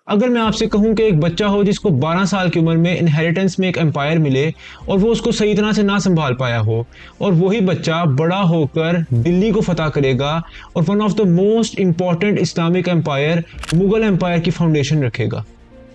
अगर मैं आपसे कहूं कि एक बच्चा हो जिसको 12 साल की उम्र में इनहेरिटेंस में एक एम्पायर मिले और वो उसको सही तरह से ना संभाल पाया हो, और वही बच्चा बड़ा होकर दिल्ली को फतह करेगा और one of the most important Islamic empire Mughal empire की फाउंडेशन रखेगा।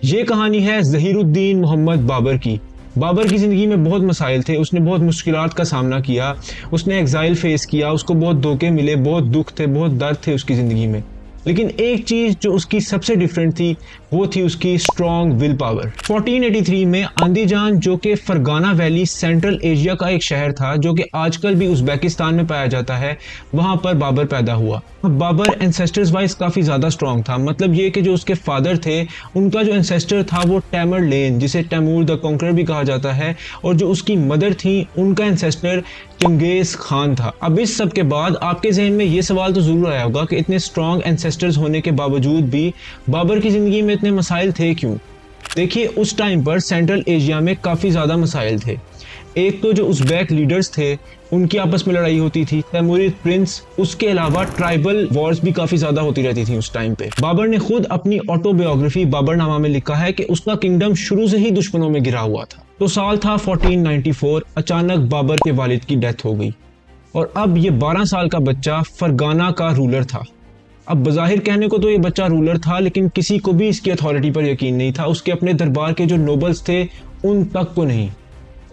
ये कहानी है ज़हीरुद्दीन मोहम्मद बाबर की। बाबर की ज़िंदगी में बहुत मसाइल थे, उसने बहुत मुश्किलात का सामना किया, उसने एग्जाइल फेस किया, उसको बहुत धोखे मिले, बहुत दुख थे, बहुत दर्द थे उसकी ज़िंदगी में। लेकिन एक चीज़ जो उसकी सबसे डिफरेंट थी वो थी उसकी स्ट्रॉन्ग विल पावर। 1483 में आंदीजान, जो कि फरगाना वैली सेंट्रल एशिया का एक शहर था जो कि आजकल भी उज़्बेकिस्तान में पाया जाता है, वहाँ पर बाबर पैदा हुआ। बाबर एंसेस्टर्स वाइज काफ़ी ज़्यादा स्ट्रॉन्ग था। मतलब ये कि जो उसके फादर थे उनका जो एंसेस्टर था वो टैमरलेन, जिसे तैमूर द कॉन्करर भी कहा जाता है, और जो उसकी मदर थी उनका एंसेस्टर चंगेज़ खान था। अब इस सब के बाद आपके जहन में ये सवाल तो ज़रूर आया होगा कि इतने स्ट्रॉन्ग एंसेस्टर्स होने के बावजूद भी बाबर की ज़िंदगी में इतने मसाइल थे क्यों? देखिए, उस टाइम पर सेंट्रल एशिया में काफ़ी ज़्यादा मसाइल थे। एक तो जो उज़्बेक लीडर्स थे उनकी आपस में लड़ाई होती थी, तैमूरिद प्रिंस, उसके अलावा ट्राइबल वॉर्स भी काफ़ी ज़्यादा होती रहती थी उस टाइम पे। बाबर ने खुद अपनी ऑटोबायोग्राफी बाबरनामा में लिखा है कि उसका किंगडम शुरू से ही दुश्मनों में घिरा हुआ था। तो साल था 1494, अचानक बाबर के वालिद की डेथ हो गई और अब ये 12 साल का बच्चा फरगाना का रूलर था। अब बज़ाहिर कहने को तो ये बच्चा रूलर था, लेकिन किसी को भी इसकी अथॉरिटी पर यकीन नहीं था। उसके अपने दरबार के जो नोबल्स थे उन तक को नहीं,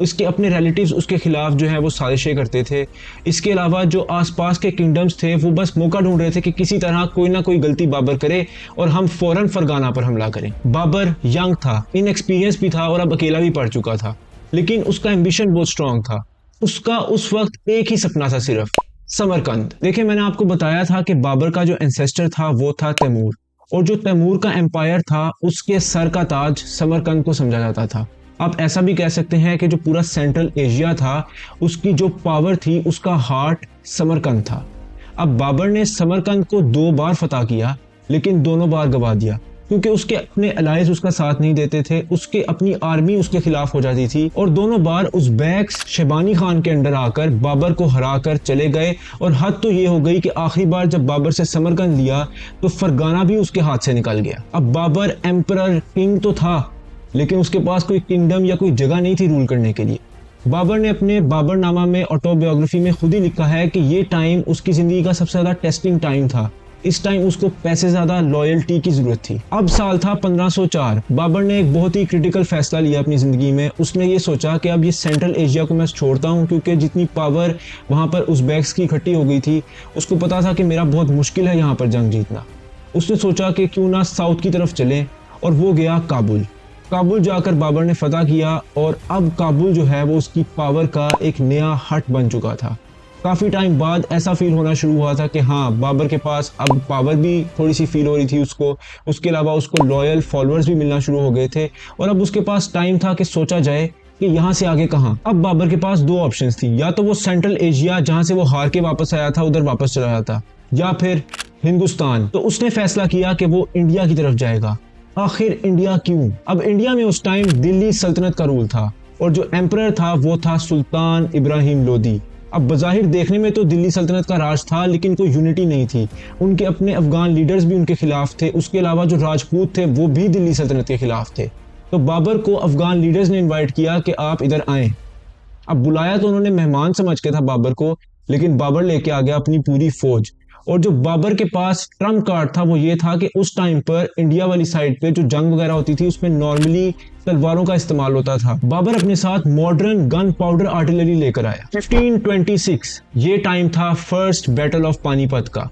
उसके अपने रिलेटिव्स उसके खिलाफ जो है वो साजिशें करते थे। इसके अलावा जो आसपास के किंगडम्स थे वो बस मौका ढूंढ रहे थे कि किसी तरह कोई ना कोई गलती बाबर करे और हम फौरन फरगाना पर हमला करें। बाबर यंग था, इनएक्सपीरियंस भी था और अब अकेला भी पड़ चुका था, लेकिन उसका एम्बिशन बहुत स्ट्रांग था। उसका उस वक्त एक ही सपना था, सिर्फ समरकंद। देखिए, मैंने आपको बताया था कि बाबर का जो एंसेस्टर था वो था तैमूर, और जो तैमूर का एम्पायर था उसके सर का ताज समरकंद को समझा जाता था। आप ऐसा भी कह सकते हैं कि जो पूरा सेंट्रल एशिया था उसकी जो पावर थी उसका हार्ट समरकंद था। अब बाबर ने समरकंद को 2 बार फतह किया, लेकिन दोनों बार गवा दिया क्योंकि उसके अपने अलाइज उसका साथ नहीं देते थे, उसके अपनी आर्मी उसके खिलाफ हो जाती थी, और दोनों बार उज़्बेक्स शैबानी खान के अंडर आकर बाबर को हरा कर चले गए। और हद तो ये हो गई कि आखिरी बार जब बाबर से समरकंद लिया तो फरगाना भी उसके हाथ से निकल गया। अब बाबर एम्परर किंग तो था, लेकिन उसके पास कोई किंगडम या कोई जगह नहीं थी रूल करने के लिए। बाबर ने अपने बाबरनामा में ऑटोबायोग्राफी में खुद ही लिखा है कि ये टाइम उसकी ज़िंदगी का सबसे ज़्यादा टेस्टिंग टाइम था। इस टाइम उसको पैसे ज़्यादा लॉयल्टी की ज़रूरत थी। अब साल था 1504। बाबर ने एक बहुत ही क्रिटिकल फैसला लिया अपनी ज़िंदगी में। उसने ये सोचा कि अब ये सेंट्रल एशिया को मैं छोड़ता हूँ, क्योंकि जितनी पावर वहाँ पर उज़्बेक्स की इकट्ठी हो गई थी, उसको पता था कि मेरा बहुत मुश्किल है यहाँ पर जंग जीतना। उसने सोचा कि क्यों ना साउथ की तरफ चलें, और वो गया काबुल। काबुल जाकर बाबर ने फतह किया, और अब काबुल जो है वो उसकी पावर का एक नया हट बन चुका था। काफ़ी टाइम बाद ऐसा फील होना शुरू हुआ था कि हाँ, बाबर के पास अब पावर भी थोड़ी सी फील हो रही थी उसको। उसके अलावा उसको लॉयल फॉलोअर्स भी मिलना शुरू हो गए थे, और अब उसके पास टाइम था कि सोचा जाए कि यहाँ से आगे कहाँ। अब बाबर के पास 2 ऑप्शंस थी, या तो वो सेंट्रल एशिया जहाँ से वो हार के वापस आया था उधर वापस चला जाता, या फिर हिंदुस्तान। तो उसने फैसला किया कि वो इंडिया की तरफ जाएगा। आखिर इंडिया क्यों? अब इंडिया में उस टाइम दिल्ली सल्तनत का रूल था, और जो एम्परर था वो था सुल्तान इब्राहिम लोदी। अब बज़ाहिर देखने में तो दिल्ली सल्तनत का राज था, लेकिन कोई यूनिटी नहीं थी। उनके अपने अफगान लीडर्स भी उनके खिलाफ थे, उसके अलावा जो राजपूत थे वो भी दिल्ली सल्तनत के खिलाफ थे। तो बाबर को अफगान लीडर्स ने इन्वाइट किया कि आप इधर आएँ। अब बुलाया तो उन्होंने मेहमान समझ के था बाबर को, लेकिन बाबर लेके आ गया अपनी पूरी फौज। और जो बाबर के पास ट्रम्प कार्ड था वो ये था कि उस टाइम पर इंडिया वाली साइड पे जो जंग वगैरह होती थी उसमें नॉर्मली तलवारों का इस्तेमाल होता था। बाबर अपने साथ मॉडर्न गन पाउडर आर्टिलरी लेकर आया। 1526 ये टाइम था फर्स्ट बैटल ऑफ पानीपत का।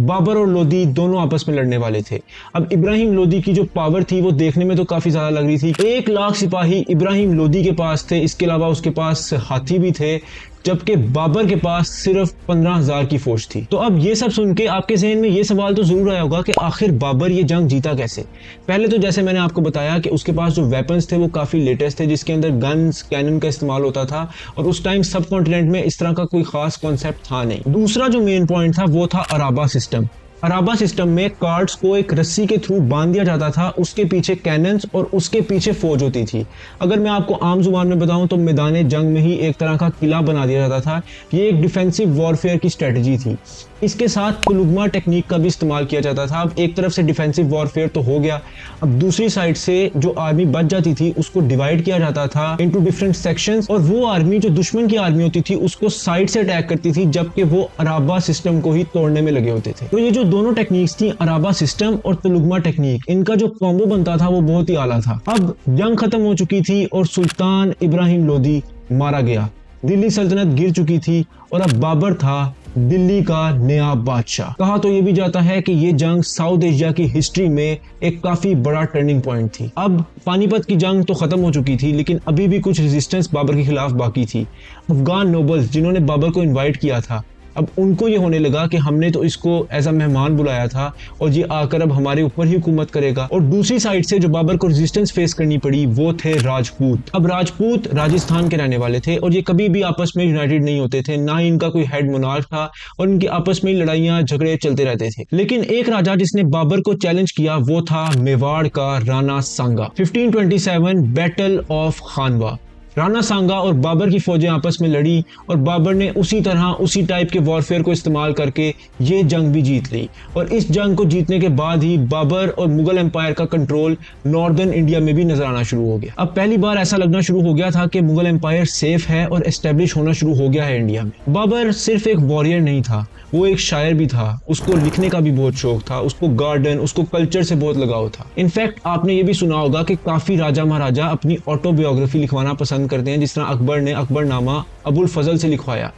बाबर और लोदी दोनों आपस में लड़ने वाले थे। अब इब्राहिम लोदी की जो पावर थी वो देखने में तो काफ़ी ज़्यादा लग रही थी। 1 लाख सिपाही इब्राहिम लोदी के पास थे, इसके अलावा उसके पास हाथी भी थे, जबकि बाबर के पास सिर्फ 15,000 की फौज थी। तो अब ये सब सुन के आपके जहन में ये सवाल तो जरूर आया होगा कि आखिर बाबर ये जंग जीता कैसे। पहले तो जैसे मैंने आपको बताया कि उसके पास जो वेपन्स थे वो काफ़ी लेटेस्ट थे, जिसके अंदर गन्स कैनन का इस्तेमाल होता था, और उस टाइम सब कॉन्टिनेंट में इस तरह का कोई खास कॉन्सेप्ट था नहीं। दूसरा जो मेन पॉइंट था वो था अराबा सिस्टम। अराबा सिस्टम में कार्ड्स को एक रस्सी के थ्रू बांध दिया जाता था, उसके पीछे कैनन्स और उसके पीछे फौज होती थी। अगर मैं आपको आम जुबान में बताऊं तो मैदान जंग में ही एक तरह का किला बना दिया जाता था। ये एक डिफेंसिव वॉरफेयर की स्ट्रेटजी थी। इसके साथ तुलुगमा टेक्निक का भी इस्तेमाल किया जाता था। अब एक तरफ से डिफेंसिव वॉरफेयर तो हो गया, अब दूसरी साइड से जो आर्मी बच जाती थी उसको डिवाइड किया जाता था इनटू डिफरेंट सेक्शंस, और वो आर्मी जो दुश्मन की आर्मी होती थी उसको साइड से अटैक करती थी, जबकि वो अराबा सिस्टम को ही तोड़ने में लगे होते थे। तो ये जो दोनों टेक्निक्स थी, अराबा सिस्टम और तुलुगमा टेक्निक, इनका जो कॉम्बो बनता था वो बहुत ही आला था। अब जंग खत्म हो चुकी थी और सुल्तान इब्राहिम लोदी मारा गया, दिल्ली सल्तनत गिर चुकी थी और अब बाबर था दिल्ली का नया बादशाह। कहा तो ये भी जाता है कि ये जंग साउथ एशिया की हिस्ट्री में एक काफी बड़ा टर्निंग पॉइंट थी। अब पानीपत की जंग तो खत्म हो चुकी थी, लेकिन अभी भी कुछ रेजिस्टेंस बाबर के खिलाफ बाकी थी। अफगान नोबल्स जिन्होंने बाबर को इनवाइट किया था, अब उनको ये होने लगा कि हमने तो इसको एज अ मेहमान बुलाया था और ये आकर अब हमारे ऊपर ही हुकूमत करेगा। और दूसरी साइड से जो बाबर को रेजिस्टेंस फेस करनी पड़ी वो थे राजपूत। अब राजपूत राजस्थान के रहने वाले थे और ये कभी भी आपस में यूनाइटेड नहीं होते थे, ना ही इनका कोई हेड मोनार्क था और इनके आपस में लड़ाइयां झगड़े चलते रहते थे। लेकिन एक राजा जिसने बाबर को चैलेंज किया वो था मेवाड़ का राणा सांगा। 1527 बैटल ऑफ खानवा। राणा सांगा और बाबर की फौजें आपस में लड़ी और बाबर ने उसी तरह उसी टाइप के वॉरफेयर को इस्तेमाल करके ये जंग भी जीत ली। और इस जंग को जीतने के बाद ही बाबर और मुगल एम्पायर का कंट्रोल नॉर्दर्न इंडिया में भी नजर आना शुरू हो गया। अब पहली बार ऐसा लगना शुरू हो गया था कि मुगल एम्पायर सेफ है और एस्टेब्लिश होना शुरू हो गया है इंडिया में। बाबर सिर्फ एक वॉरियर नहीं था, वो एक शायर भी था। उसको लिखने का भी बहुत शौक था, उसको गार्डन, उसको कल्चर से बहुत लगाव था। इनफैक्ट आपने ये भी सुना होगा कि काफी राजा महाराजा अपनी ऑटोबायोग्राफी लिखवाना पसंद करते हैं, जिस तरह अकबर ने अकबरनामा अबुल फजल से लिखवाया।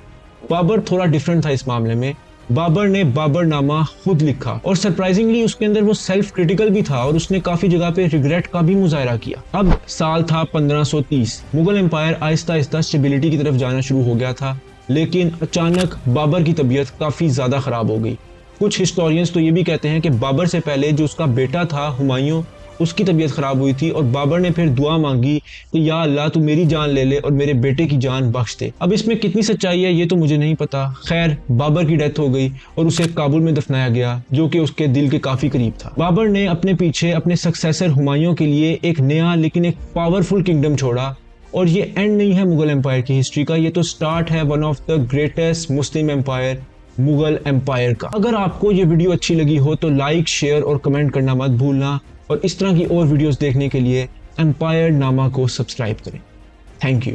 बाबर थोड़ा डिफरेंट था इस मामले में। बाबर ने बाबरनामा खुद लिखा और सरप्राइजिंगली उसके अंदर वो सेल्फ क्रिटिकल भी था और उसने काफी जगह पे रिग्रेट का भी मुजाहरा किया। अब साल था 1530। मुगल एम्पायर आहिस्ता आहिस्ता स्टेबिलिटी की तरफ जाना शुरू हो गया था, लेकिन अचानक बाबर की तबीयत काफी ज्यादा खराब हो गई। कुछ हिस्टोरियंस तो ये भी कहते हैं कि बाबर से पहले जो उसका बेटा था हुमायूं, उसकी तबीयत खराब हुई थी और बाबर ने फिर दुआ मांगी कि या अल्लाह तू मेरी जान ले ले और मेरे बेटे की जान बख्श दे। अब इसमें कितनी सच्चाई है ये तो मुझे नहीं पता। खैर, बाबर की डेथ हो गई और उसे काबुल में दफनाया गया, जो कि उसके दिल के काफी करीब था। बाबर ने अपने पीछे अपने सक्सेसर हुमायूं के लिए एक नया लेकिन एक पावरफुल किंगडम छोड़ा। और ये एंड नहीं है मुगल एम्पायर की हिस्ट्री का, ये तो स्टार्ट है one of the greatest Muslim empire, Mughal empire का। अगर आपको ये वीडियो अच्छी लगी हो तो लाइक, शेयर और कमेंट करना मत भूलना और इस तरह की और वीडियोस देखने के लिए एम्पायर नामा को सब्सक्राइब करें। Thank you.